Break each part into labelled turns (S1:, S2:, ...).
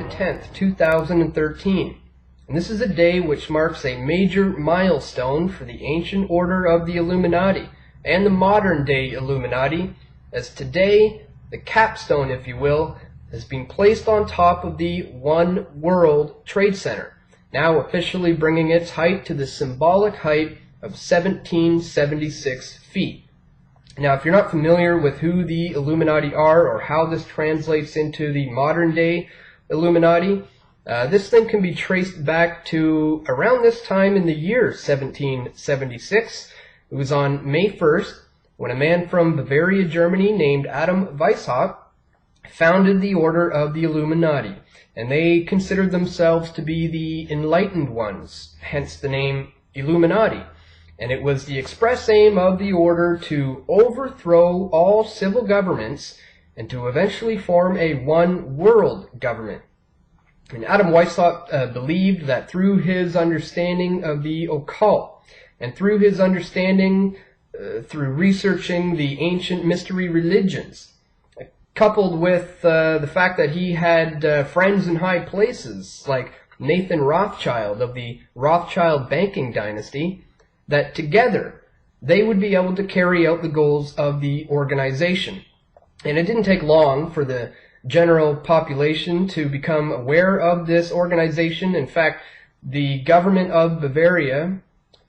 S1: the 10th, 2013. And this is a day which marks a major milestone for the ancient order of the Illuminati and the modern day Illuminati, as today, the capstone, if you will, has been placed on top of the One World Trade Center, now officially bringing its height to the symbolic height of 1776 feet. Now, if you're not familiar with who the Illuminati are or how this translates into the modern day Illuminati, this thing can be traced back to around this time in the year 1776. It was on May 1st when a man from Bavaria, Germany named Adam Weishaupt founded the Order of the Illuminati, and they considered themselves to be the enlightened ones, hence the name Illuminati. And it was the express aim of the order to overthrow all civil governments and to eventually form a one world government. And Adam Weishaupt believed that through his understanding of the occult and through his understanding through researching the ancient mystery religions, coupled with the fact that he had friends in high places like Nathan Rothschild of the Rothschild banking dynasty, that together they would be able to carry out the goals of the organization. And it didn't take long for the general population to become aware of this organization. In fact, the government of Bavaria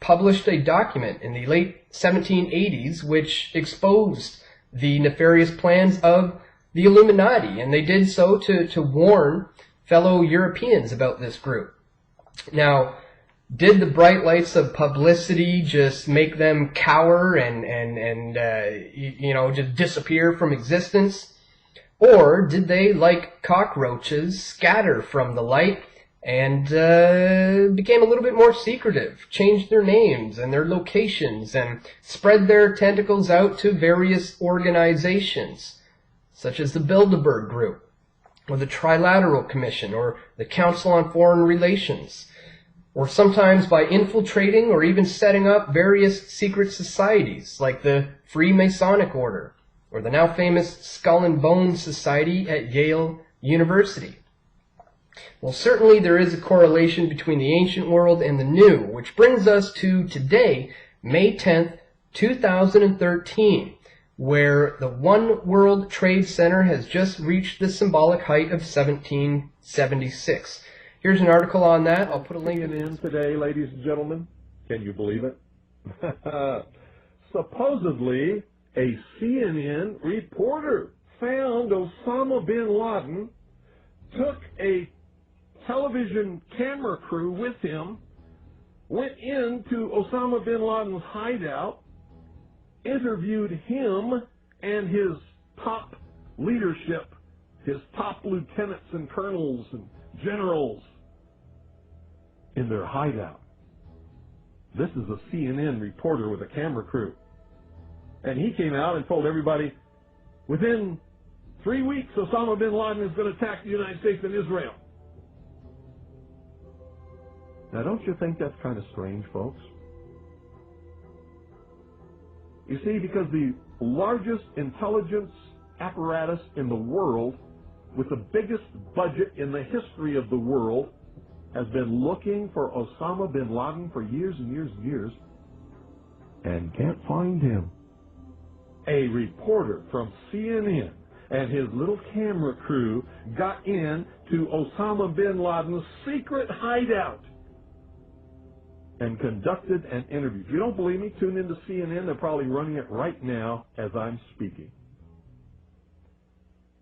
S1: published a document in the late 1780s which exposed the nefarious plans of the Illuminati, and they did so to warn fellow Europeans about this group. Now, did the bright lights of publicity just make them cower and just disappear from existence? Or did they, like cockroaches, scatter from the light and became a little bit more secretive, changed their names and their locations, and spread their tentacles out to various organizations, such as the Bilderberg Group, or the Trilateral Commission, or the Council on Foreign Relations, or sometimes by infiltrating or even setting up various secret societies like the Freemasonic Order or the now famous Skull and Bones Society at Yale University. Well, certainly there is a correlation between the ancient world and the new, which brings us to today, May 10th, 2013, where the One World Trade Center has just reached the symbolic height of 1776. Here's an article on that. I'll put a link
S2: in today, ladies and gentlemen. Can you believe it? Supposedly, a CNN reporter found Osama bin Laden, took a television camera crew with him, went into Osama bin Laden's hideout, interviewed him and his top leadership, his top lieutenants and colonels and generals, in their hideout. This is a CNN reporter with a camera crew. And he came out and told everybody, within 3 weeks, Osama bin Laden is going to attack the United States and Israel. Now, don't you think that's kind of strange, folks? You see, because the largest intelligence apparatus in the world, with the biggest budget in the history of the world, has been looking for Osama bin Laden for years and years and years, and can't find him. A reporter from CNN and his little camera crew got in to Osama bin Laden's secret hideout and conducted an interview. If you don't believe me, tune into CNN. They're probably running it right now as I'm speaking.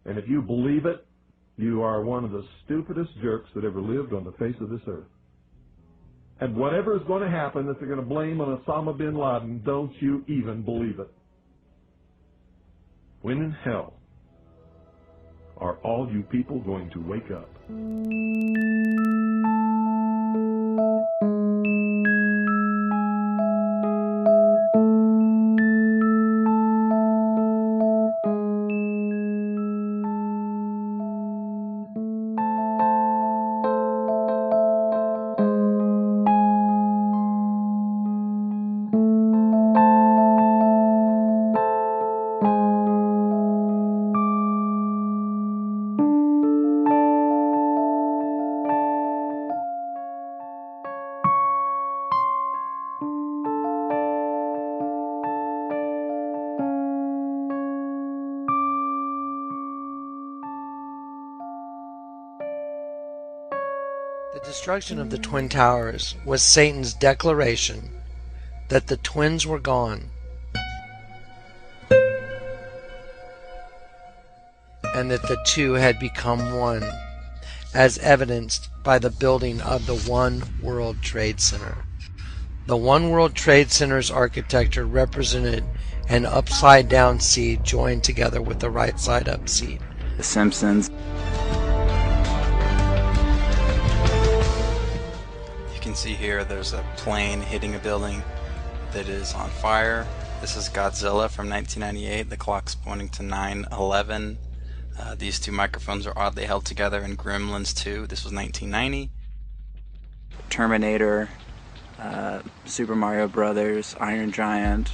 S2: And if you believe it, you are one of the stupidest jerks that ever lived on the face of this earth. And whatever is going to happen that they're going to blame on Osama bin Laden, don't you even believe it. When in hell are all you people going to wake up?
S3: destruction of the Twin Towers was Satan's declaration that the twins were gone and that the two had become one, as evidenced by the building of the One World Trade Center. The One World Trade Center's architecture represented an upside-down C joined together with the right-side-up C.
S4: The Simpsons. You can see here there's a plane hitting a building that is on fire. This is Godzilla from 1998. The clock's pointing to 9/11. These two microphones are oddly held together in Gremlins 2. This was 1990. Terminator, Super Mario Brothers, Iron Giant,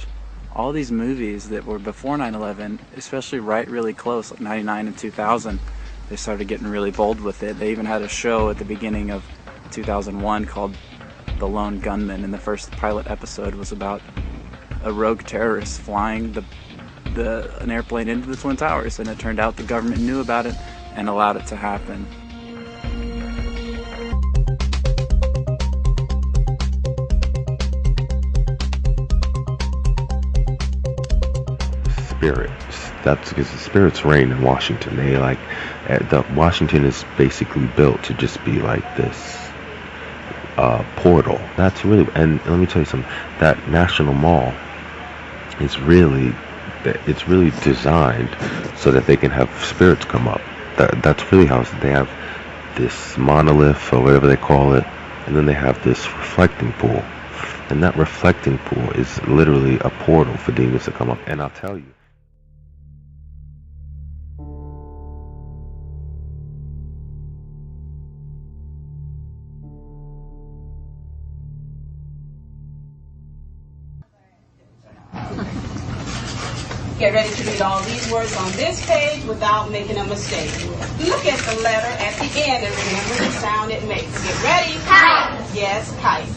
S4: all these movies that were before 9/11, especially really close, like 99 and 2000, they started getting really bold with it. They even had a show at the beginning of 2001 called The Lone Gunman, and the first pilot episode was about a rogue terrorist flying an airplane into the Twin Towers, and it turned out the government knew about it and allowed it to happen.
S5: Spirits. That's because the spirits reign in Washington. Washington is basically built to just be like this portal. That's really, and let me tell you something. That National Mall is really designed so that they can have spirits come up. That's really how they have this monolith or whatever they call it, and then they have this reflecting pool, and that reflecting pool is literally a portal for demons to come up. And I'll tell you,
S6: Get ready to read all these words on this page without making a mistake. Look at the letter at the end and remember the sound it makes. Get ready.
S7: Kite.
S6: Yes, kite.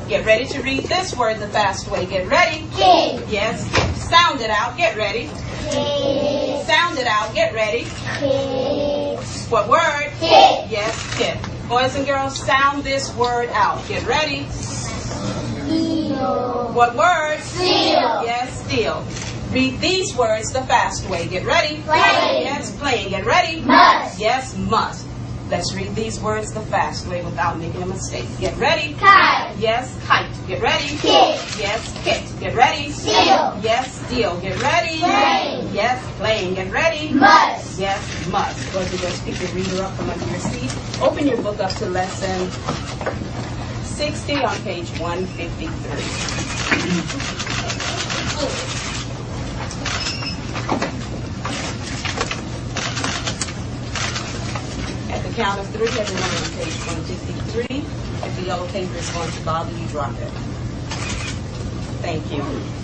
S6: Get ready to read this word the fast way. Get ready.
S7: King.
S6: Yes. Sound it out. Get ready.
S7: King.
S6: Sound it out. Get ready.
S7: King.
S6: What word?
S7: Kid.
S6: Yes, kid. Boys and girls, sound this word out. Get ready.
S7: Seal.
S6: What word?
S7: Seal.
S6: Yes, steel. Read these words the fast way. Get ready.
S7: Plane.
S6: Yes, plane. Get ready.
S7: Must.
S6: Yes, must. Let's read these words the fast way without making a mistake. Get ready.
S7: Kite.
S6: Yes, kite. Get ready.
S7: Kit.
S6: Yes, kit. Get ready.
S7: Steel.
S6: Yes, steel. Get ready.
S7: Plane.
S6: Yes, plane. Get ready.
S7: Must.
S6: Yes, must. Boys and girls, pick your reader up from under your seat. Open your book up to lesson 60 on page 153. At the count of 3, everyone on page 153. If the yellow paper is going to bother you, drop it. Thank you.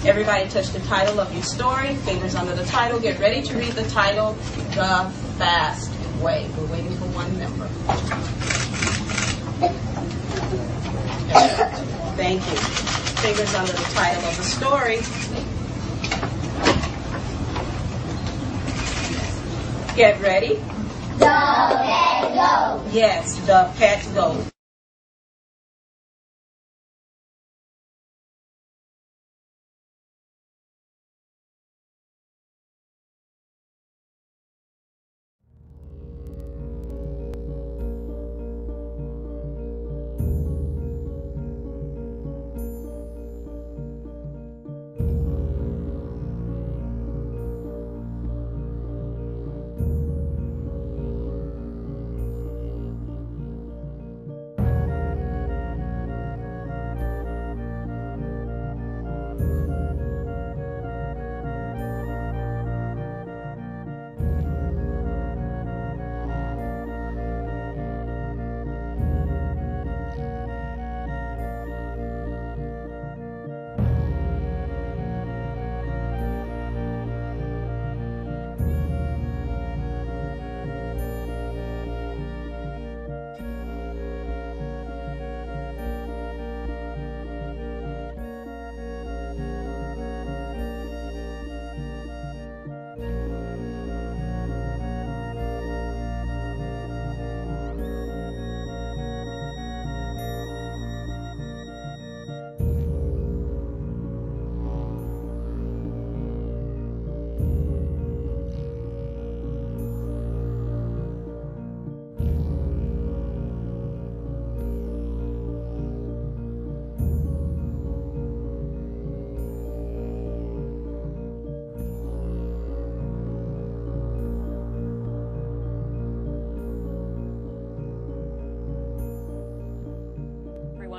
S6: Everybody touch the title of your story. Fingers under the title. Get ready to read the title, The Fast Way. We're waiting for one member. Thank you. Fingers under the title of the story. Get ready.
S7: The pet goat.
S6: Yes, the pet goat.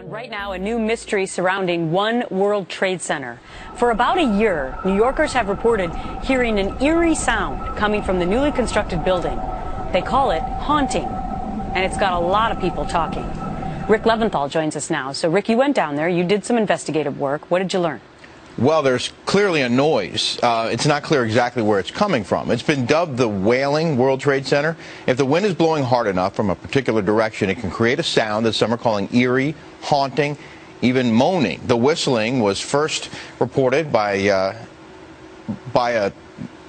S8: Right now, a new mystery surrounding One World Trade Center. For about a year, New Yorkers have reported hearing an eerie sound coming from the newly constructed building. They call it haunting, and it's got a lot of people talking. Rick Leventhal joins us now. So, Rick, you went down there. You did some investigative work. What did you learn?
S9: Well, there's clearly a noise. It's not clear exactly where it's coming from. It's been dubbed the Wailing World Trade Center. If the wind is blowing hard enough from a particular direction, it can create a sound that some are calling eerie, haunting, even moaning. The whistling was first reported by the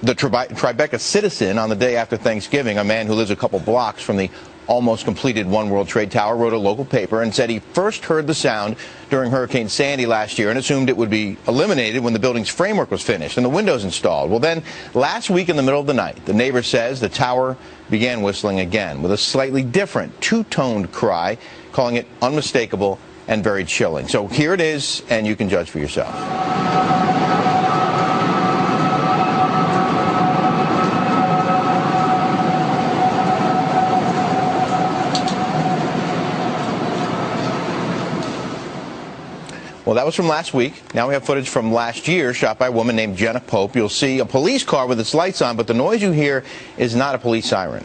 S9: Tribeca citizen on the day after Thanksgiving. A man who lives a couple blocks from the almost completed One World Trade Tower wrote a local paper and said he first heard the sound during Hurricane Sandy last year and assumed it would be eliminated when the building's framework was finished and the windows installed. Well, then last week in the middle of the night, the neighbor says the tower began whistling again with a slightly different two-toned cry, calling it unmistakable and very chilling. So here it is, and you can judge for yourself. Well, that was from last week. Now we have footage from last year shot by a woman named Jenna Pope. You'll see a police car with its lights on, but the noise you hear is not a police siren.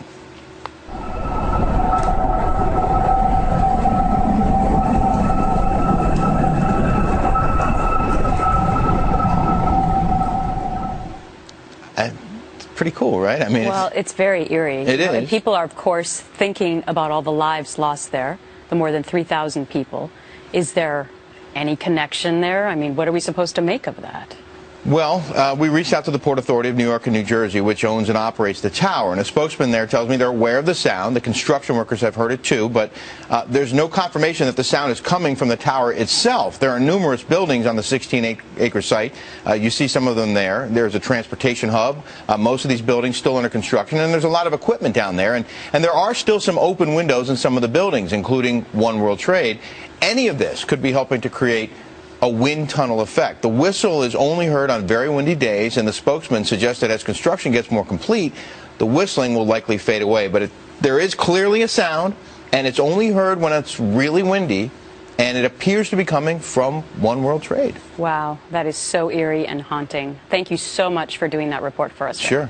S9: It's pretty cool, right? I mean,
S8: well, it's very eerie.
S9: It is.
S8: And people are, of course, thinking about all the lives lost there, the more than 3,000 people. Is there any connection there? I mean, what are we supposed to make of that?
S9: Well, we reached out to the Port Authority of New York and New Jersey, which owns and operates the tower, and a spokesman there tells me they're aware of the sound. The construction workers have heard it too, but there's no confirmation that the sound is coming from the tower itself. There are numerous buildings on the 16-acre site. You see some of them there. There's a transportation hub. Most of these buildings still under construction, and there's a lot of equipment down there. And there are still some open windows in some of the buildings, including One World Trade. Any of this could be helping to create a wind tunnel effect. The whistle is only heard on very windy days, and the spokesman suggested as construction gets more complete, the whistling will likely fade away. But there is clearly a sound, and it's only heard when it's really windy, and it appears to be coming from One World Trade.
S8: Wow, that is so eerie and haunting. Thank you so much for doing that report for us, Rick.
S9: Sure.